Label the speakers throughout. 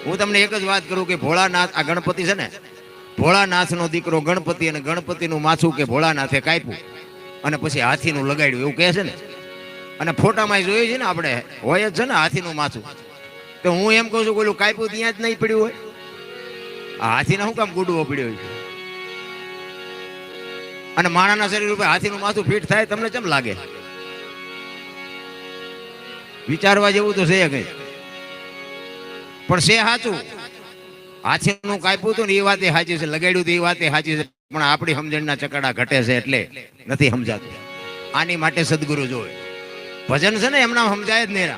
Speaker 1: હું તમને એક જ વાત કરું કે ભોળાનાથ આ ગણપતિ છે ને, ભોળાનાથનો દીકરો ગણપતિ અને ગણપતિનું માથું કે ભોળાનાથે કાપ્યું અને પછી હાથીનું લગાડ્યું એવું કહે છે ને. અને ફોટામાં જોઈએ છે ને આપણે હોય જ છે ને હાથીનું માથું. તો હું એમ કહું છું પેલું કાપ્યું ત્યાં જ નહીં પડ્યું હોય, આ હાથીને શું કામ ગુડવો પડ્યો હોય? અને માણાના શરીર ઉપર હાથીનું માથું ફિટ થાય તમને કેમ લાગે? વિચારવા જેવું તો છે કઈ, પણ છે સાચું. હાથીનું કાપ્યું હતું ને એ વાતે સાચી છે, લગાડ્યું તો એ વાતે સાચી છે, પણ આપણી સમજણના ચકડા ઘટે છે એટલે નથી સમજાતું. આની માટે સદગુરુ જોવે. ભજન છે ને એમના સમજાય જ નહીં.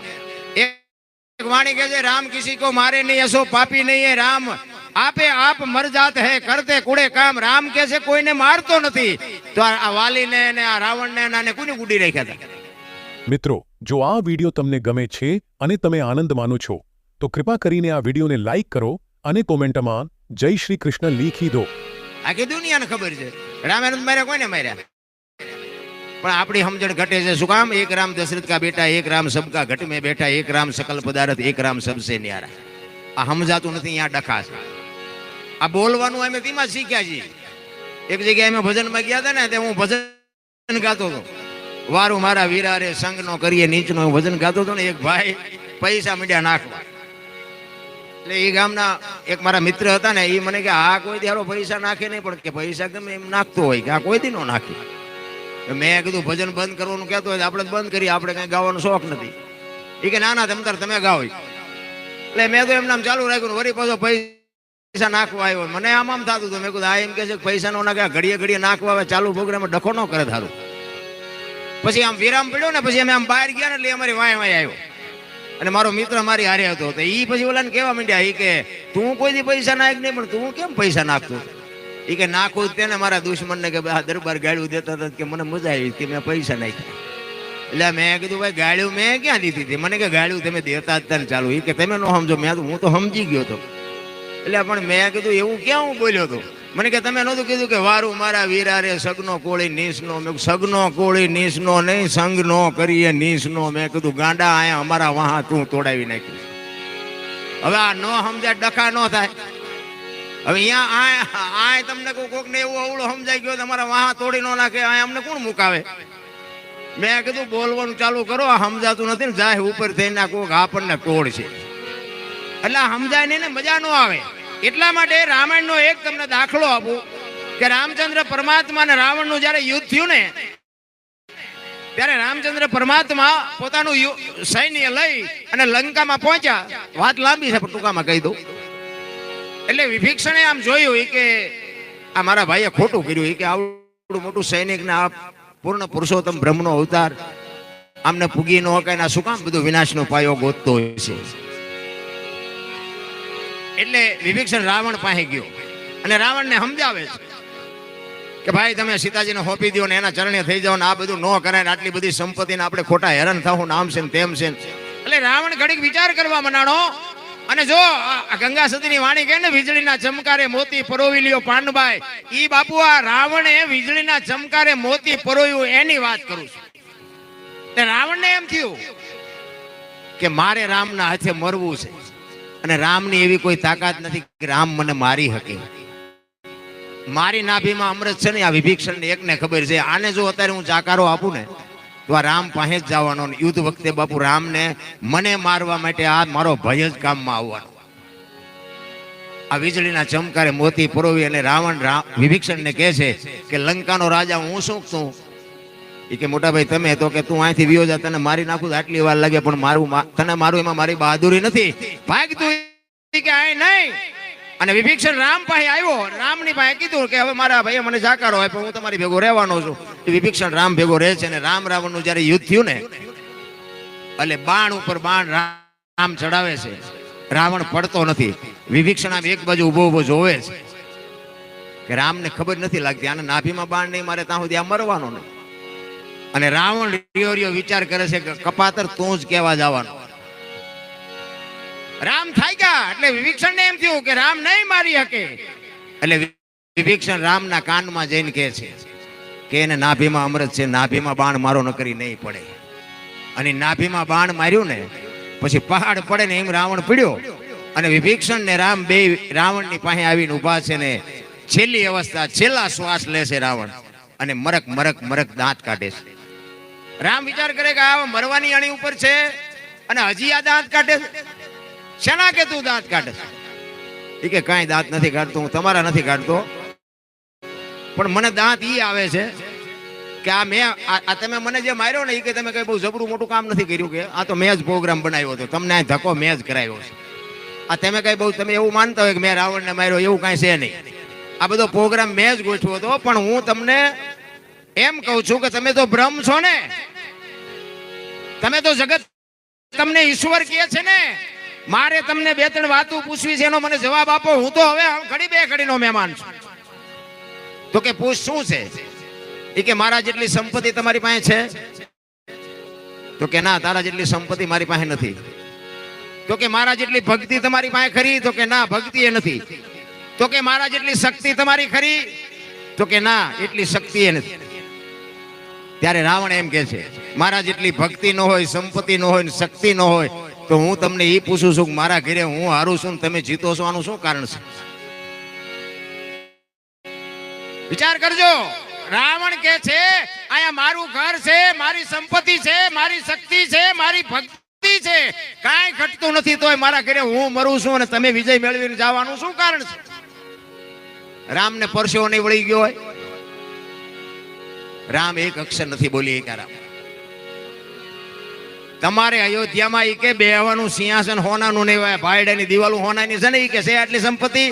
Speaker 1: એક વાણી કહે છે રામ કિસી કો મારે નહીં એસો પાપી નહીં હે રામ, આપે આપ મર જાત હે કરતે કુડે કામ. રામ કે છે કોઈને મારતો નથી, તો આ વાલીને ને આ રાવણને નાને કોને ગુડી રાખ્યા હતા?
Speaker 2: મિત્રો, જો આ વિડીયો તમને ગમે છે અને તમે આનંદ માનો છો તો કૃપા કરીને આ વિડીયોને લાઈક કરો અને કોમેન્ટમાં જય શ્રી કૃષ્ણ લખી દો.
Speaker 1: આખી દુનિયાને ખબર છે રામે નથી માર્યા, કોઈને માર્યા, પણ આપણી સમજણ ઘટે છે. શું કામ? એક રામ દશરથ કા બેટા, એક રામ સબકા ઘટ में બેઠા, એક રામ सकल पदार्थ, एक राम सबसे न्यारा. આ સમજાતું નથી, અહીંયા ડખા છે. આ બોલવાનું અમે તેમાં શીખ્યા છીએ. એક જગ્યાએ અમે ભજનમાં ગયા હતા ને, તે હું ભજન ગાતો હતો, વારું મારા વીરા રે સંગ નો કરીએ નીચનો, હું ભજન ગાતો હતો ને એક ભાઈ પૈસા મીડિયા નાખવા. એટલે એ ગામના એક મારા મિત્ર હતા ને, એ મને કે આ કોઈ દી હારો પૈસા નાખે નહીં, પણ કે પૈસા ગમે એમ નાખતો હોય કે આ કોઈ દી નો નાખે. મેં કીધું ભજન બંધ કરવાનું કહેતો હોય આપણે બંધ કરીએ, આપણે કઈ ગાવાનો શોખ નથી. એ કે ના ના તમે ગાઓ. એટલે મેં તો એમ નામ ચાલુ રાખ્યું. વળી પાછો પૈસા નાખવા આવ્યો. મને આમ થતું હતું, મેં કીધું આ એમ કે છે પૈસા નો નાખે, ઘડીએ ઘડીએ નાખવા આવે, ચાલુ પ્રોગ્રામ ડખો ન કરે થારું. પછી આમ વિરામ પડ્યો ને, પછી અમે આમ બહાર ગયા ને એટલે અમારી વાય આવ્યો અને મારો મિત્ર મારી હારે હતો. તો એ પછી ઓલાને કહેવા માંડ્યા, એ કે તું કોઈ દી પૈસા નાખ નહીં, પણ તું કેમ પૈસા નાખતો? એ કે નાખું તેને મારા દુશ્મનને કે આ દરબાર ગાળ્યું દેતા હતા કે મને મજા આવી કે મેં પૈસા નાખ્યા. એટલે મેં કીધું ભાઈ ગાળ્યું મેં ક્યાં દીધી હતી? મને કે ગાળ્યું તમે દેતા હતા ને ચાલુ. એ કે તમે ન સમજો, હું તો સમજી ગયો હતો. એટલે પણ મેં કીધું એવું ક્યાં હું બોલ્યો હતો? મને કે તમે નહોતું કીધું કે વારું મારા વીરા રે સગનો કોળી નીસનો? મેં સગનો કોળી નીસનો નહીં, સંગનો કરીએ નીસનો. મેં કીધું ગાંડા આયા અમારા વાહ તું તોડાવી નાખ્યું. હવે આ ન સમજાય ડખા ન થાય. હવે અહીંયા આ તમને કોક ને એવું અવળો સમજાઈ ગયો તમારા વાહ તોડી ન નાખે, આ અમને કોણ મુકાવે? મેં કીધું બોલવાનું ચાલુ કરો, આ સમજાતું નથી ને જાય ઉપર થઈને કોક આપણને તોડ છે. એટલે સમજાય નહીં ને મજા ન આવે. એટલા માટે રામાયણ નો એક તમને દાખલો આપું કે રામચંદ્ર પરમાત્મા અને રાવણ નું જયારે યુદ્ધ થયું ને, ત્યારે રામચંદ્ર પરમાત્મા પોતાનું સૈન્ય લઈ અને લંકામાં પહોંચ્યા. વાત લાંબી છે પણ ટૂંકામાં કહી દઉં. એટલે વિભીક્ષણે આમ જોયું કે આ મારા ભાઈએ ખોટું કર્યું, કે આવડું મોટું સૈનિક ને આ પૂર્ણ પુરુષોત્તમ બ્રહ્મનો અવતાર આમને પૂગી ન હકાય, શું કામ બધું વિનાશનો પાયો ગોતતો હોય છે? એટલે વિભીક્ષણ રાવણ પાસે ગયો અને રાવણને સમજાવે છે કે ભાઈ તમે સીતાજીને હોપી દો ને એના ચરણે થઈ જાઓ ને આ બધું ન કરાય, આટલી બધી સંપત્તિને આપણે ખોટા હેરાન થવું નામ છે તેમ છે. એટલે રાવણ ઘડીક વિચાર કરવા માંડ્યો. અને જો ગંગા સતીની વાણી કહે ને વીજળીના ચમકારે મોતી પરોવી લ્યો પાંડભાઈ, ઈ બાપુ આ રાવણે વીજળીના ચમકારે મોતી પરોવ્યું એની વાત કરું છું. એટલે રાવણને એમ થયું કે મારે રામના હાથે મરવું છે અને રામની એવી કોઈ તાકાત નથી કે રામ મને મારી શકે. મારી નાભીમાં અમૃત છે ને, આ વિભીક્ષણને એકને ખબર છે. આને જો અત્યારે હું જાકારો આપું ને તો આ રામ પાસે જ જવાનો. યુદ્ધ વખતે બાપુ રામને મને મારવા માટે આ મારો ભય જ કામમાં આવવાનો. આ વીજળીના ચમકારે મોતી પરોવી અને રાવણ વિભીક્ષણને કહે છે કે લંકાનો રાજા હું શું છું? એ કે મોટા ભાઈ તમે તો કે તું અહીંથી વિયો જા, તને મારી નાખું આટલી વાર લાગે, પણ મારું તને મારું એમાં મારી બહાદુરી નથી. ભાગ તું કે આય નહીં. અને વિભીક્ષણ રામ પાસે આવ્યો, રામની પાસે કીધું કે હવે મારા ભાઈ મને જાકારો હોય પણ હું તમારી ભેગો રહેવાનો છું. વિભીક્ષણ રામ ભેગો રહે છે. અને રામ રાવણનું જયારે યુદ્ધ થયું ને, એટલે બાણ ઉપર બાણ રામ ચડાવે છે, રાવણ પડતો નથી. વિભીક્ષણ આમ એક બાજુ ઉભો ઉભો જોવે છે કે રામને ખબર નથી લાગતી આને નાભીમાં બાણ નહીં મારે ત્યાં સુધી આ મરવાનો નહીં. અને રાવણ રિયો વિચાર કરે છે કે કપાતર તું જ કેવા જવાનો. રામ થાય ગયા એટલે વિભીક્ષણને એમ થયું કે રામ નહીં મારી શકે. એટલે વિભીક્ષણ રામના કાનમાં જઈને કહે છે કે એને નાભીમાં અમૃત છે, નાભીમાં બાણ મારો ન કરી નહીં પડે. અને નાભીમાં બાણ માર્યું ને પછી પહાડ પડે ને એમ રાવણ પડ્યો અને વિભીષણ ને રામ બે રાવણની પાસે આવીને ઊભા છે ને છેલ્લી અવસ્થા છેલ્લા શ્વાસ લે છે રાવણ અને મરક મરક મરક દાંત કાઢે છે. રામ વિચાર કરે કે આ મરવાની અણી ઉપર છે અને હજી આ દાંત કાઢે છે. શેના કે તું દાંત કાઢે છે? એ કે કાંઈ દાંત નથી કાઢતો, હું તમારા નથી કાઢતો, પણ મને દાંત ઈ આવે છે કે આ મેં આ તમે મને જે માર્યો ને એ કે તમે કઈ બહુ જબરું મોટું કામ નથી કર્યું, કે આ તો મેં જ પ્રોગ્રામ બનાવ્યો હતો, તમને આ ધક્કો મેં જ કરાવ્યો છે. આ તમે કઈ બહુ તમે એવું માનતા હોય કે મેં રાવણને માર્યો, એવું કાંઈ છે નહીં. આ બધો પ્રોગ્રામ મેં જ ગોઠવ્યો હતો. પણ હું તમને એમ કહું છું કે તમે તો બ્રહ્મ છો ને, તમે તો જગત તમને ઈશ્વર કહે છે ને. મારે તમને બે ત્રણ વાતો પૂછવી છે, એનો મને જવાબ આપો. હું તો હવે ઘડી બે ઘડીનો મહેમાન છું. તો કે પૂછ શું છે? એ કે મારા જેટલી સંપત્તિ તમારી પાસે છે? તો કે ના, તારા જેટલી સંપત્તિ મારી પાસે નથી. તો કે મારા જેટલી ભક્તિ તમારી પાસે ખરી? તો કે ના, ભક્તિ એ નથી. તો કે મારા જેટલી શક્તિ તમારી ખરી? તો કે ના, એટલી શક્તિ એ નથી. ત્યારે રાવણ એમ કે છે, મારા જેટલી ભક્તિ ન હોય, સંપત્તિ ન હોય, શક્તિ ન હોય, તો હું તમને એ પૂછું છું કે મારા ઘરે હું હારું છું, તમે જીતો છો, આનું શું કારણ છે? વિચાર કરજો. રાવણ કે છે આયા મારું ઘર છે, મારી સંપત્તિ છે, મારી શક્તિ છે, મારી ભક્તિ છે, કાંઈ ઘટતું નથી, તોય મારા ઘરે હું મરું છું અને તમે વિજય મેળવીને જવાનું શું કારણ છે? રામને પરસેવો નહીં વળી ગયો હોય? રામ એક અક્ષર નથી બોલી એક. રામ તમારે અયોધ્યામાં ઈ કે બેહવાનું સિંહાસન હોનાનું નહીં હોય, ભાઈડાની દિવાલો હોનાની છે ને, ઈ કે છે આટલી સંપત્તિ?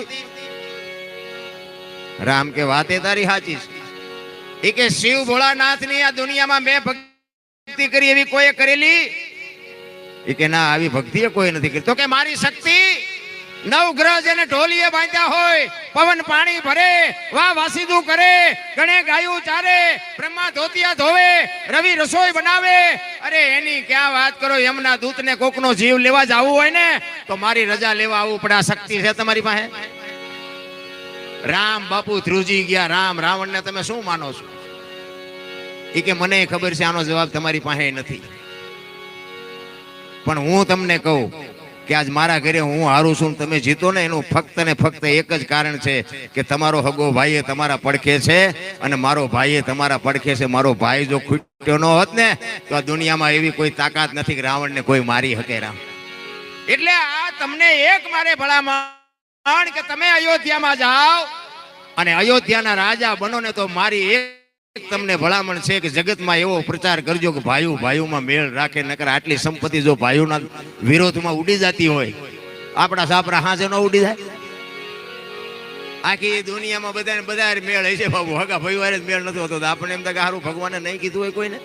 Speaker 1: રામ કે વાતે તારી સાચી છે. એ કે શિવ ભોળાનાથની આ દુનિયામાં મેં ભક્તિ કરી એવી કોઈએ કરેલી? એ કે ના, આવી ભક્તિ કોઈ નથી કરી. તો કે મારી શક્તિ નવ ગ્રહ જેને ઢોલીએ બાંધ્યા હોય, પવન પાણી ભરે, વાહ વાસીદું કરે, ગણે ગાયું ચારે, બ્રહ્મા ધોતિયા ધોવે, રવિ રસોઈ બનાવે, અરે એની ક્યાં વાત કરો? યમના દૂતને કોકનો જીવ લેવા જવું હોય ને તો મારી રજા લેવા આવવું પડે. આ શક્તિ છે તમારી પાસે? રામ બાપુ ધ્રુજી ગયા. રામ રાવણને તમે શું માનો છો? એ કે મને ખબર છે આનો જવાબ તમારી પાસે નથી, પણ હું તમને કહું કે આજ મારા ઘરે હું હારું છું, તમે જીતો ને, એનું ફક્ત ને ફક્ત એક જ કારણ છે કે તમારો હગો ભાઈ તમારા પડખે છે અને મારો ભાઈ તમારા પડખે છે. મારો ભાઈ જો ખૂટ્યો ન હોત ને તો આ દુનિયામાં એવી કોઈ તાકાત નથી કે રાવણને કોઈ મારી શકે. રામ એટલે આ તમને એક મારે ભલામણ કે તમે અયોધ્યામાં જાઓ અને અયોધ્યાના રાજા બનો ને, તો મારી એક તમને ભલામણ છે કે જગતમાં એવો પ્રચાર કરજો કે ભાઈઓ ભાઈઓમાં મેળ રાખે. નકર આટલી સંપત્તિ જો ભાઈઓના વિરોધમાં ઉડી જતી હોય, આપણા સાપરા હાજે ન ઉડી જાય? આખી દુનિયામાં બધા મેળ હશે બાબુ, હગા ભાઈઓ હારે મેળ નથી હોતો. આપણે એમ કે સારું ભગવાને નહીં કીધું હોય કોઈને,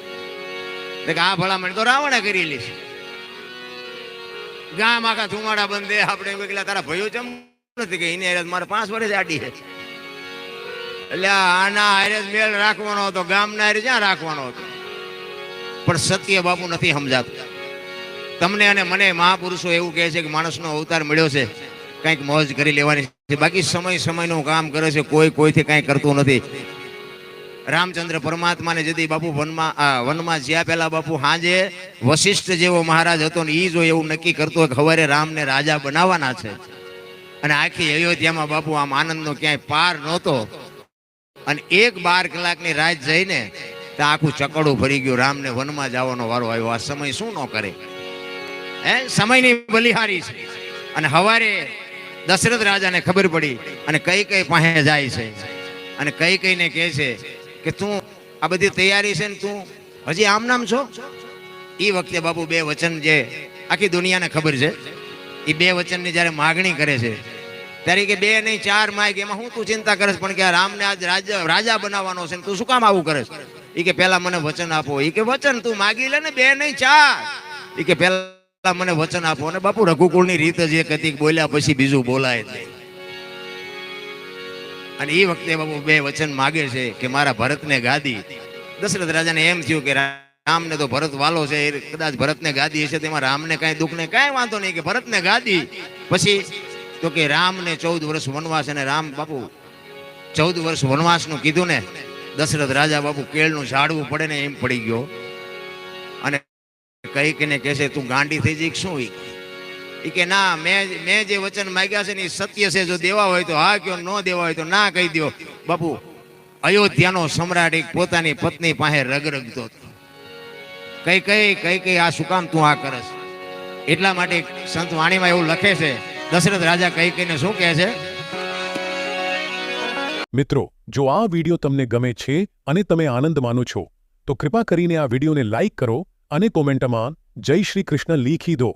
Speaker 1: આ ભલામણ તો રાવણે કરેલી છે. ગામ આખા ધુમાડા બંધે, આપણે એમ તારા ભાઈઓ ચમ નથી કે એને મારે 5 વર્ષ આડી છે, એટલે આના હારે મેળ રાખવાનો હતો, ગામના હારે ક્યાં રાખવાનો હતો? પણ સત્ય બાપુ નથી સમજાતું. તમને અને મને મહાપુરુષો એવું કહે છે કે માણસનો અવતાર મળ્યો છે, કંઈક મોજ કરી લેવાની છે, બાકી સમય સમયનું કામ કરે છે, કોઈ કોઈથી કાંઈ કરતું નથી. રામચંદ્ર પરમાત્માને જતી બાપુ વનમાં જ્યાં પેલા બાપુ હાજે વશિષ્ઠ જેવો મહારાજ હતો ને, એ જો એવું નક્કી કરતો કે હવારે રામને રાજા બનાવવાના છે, અને આખી અયોધ્યામાં બાપુ આમ આનંદનો ક્યાંય પાર નહોતો, અને 12 કલાકની રાત જઈને તો આખું ચકડું ભરી ગયું. રામને વનમાં જવાનો વારો આવ્યો. આ સમય શું ન કરે? સમયની બલિહારી છે. અને હવારે દશરથ રાજાને ખબર પડી અને કઈ પાસે જાય છે અને કઈને કહે છે કે તું આ બધી તૈયારી છે ને તું હજી આમ નામ છો? એ વખતે બાપુ 2 વચન જે આખી દુનિયાને ખબર છે, એ 2 વચનની જ્યારે માગણી કરે છે ત્યારે કે 2 નહીં 4 માગ, એમાં હું તું ચિંતા કરે પણ કે રામને આજ રાજા બનાવવાનો છે, તું શું કામ આવું કરે? એ કે પેલા મને વચન આપો. એ કે વચન તું માગી લે ને, 2 નહીં 4. એ કે પેલા મને વચન આપો. અને બાપુ રઘુકુળની રીત જ એક હતી, બોલ્યા પછી બીજું બોલાય નહીં. અને એ વખતે બાપુ 2 વચન માગે છે કે મારા ભરતને ગાદી. દશરથ રાજાને એમ થયું કે રામને તો ભરત વાલો છે, કદાચ ભરતને ગાદી હશે તેમાં રામને કાંઈ દુઃખ ને કાંઈ વાંધો નહીં, કે ભરતને ગાદી. પછી તો કે રામને 14 વર્ષ વનવાસ, અને રામ બાપુ 14 વર્ષ વનવાસનું કીધું ને, દશરથ રાજા બાપુ કેળનું ઝાડવું પડે ને એમ પડી ગયો. અને કઈને કહે છે તું ગાંડી થઈ જઈ શું? એ કે ના, મેં જે વચન માંગ્યા છે ને એ સત્ય છે. જો દેવા હોય તો હા કયો, ન દેવા હોય તો ના કહી દો. બાપુ, અયોધ્યાનો સમ્રાટ એક પોતાની પત્ની પાસે રગરગતો હતો. કઈ આ શું કામ તું આ કરસ? એટલા માટે સંત વાણીમાં એવું લખે છે, દશરથ રાજા કઈને શું કહે છે?
Speaker 2: મિત્રો, જો આ વિડીયો તમને ગમે છે અને તમે આનંદ માનો છો તો કૃપા કરીને આ વિડીયોને લાઈક કરો અને કોમેન્ટમાં જય શ્રી કૃષ્ણ લીખી દો.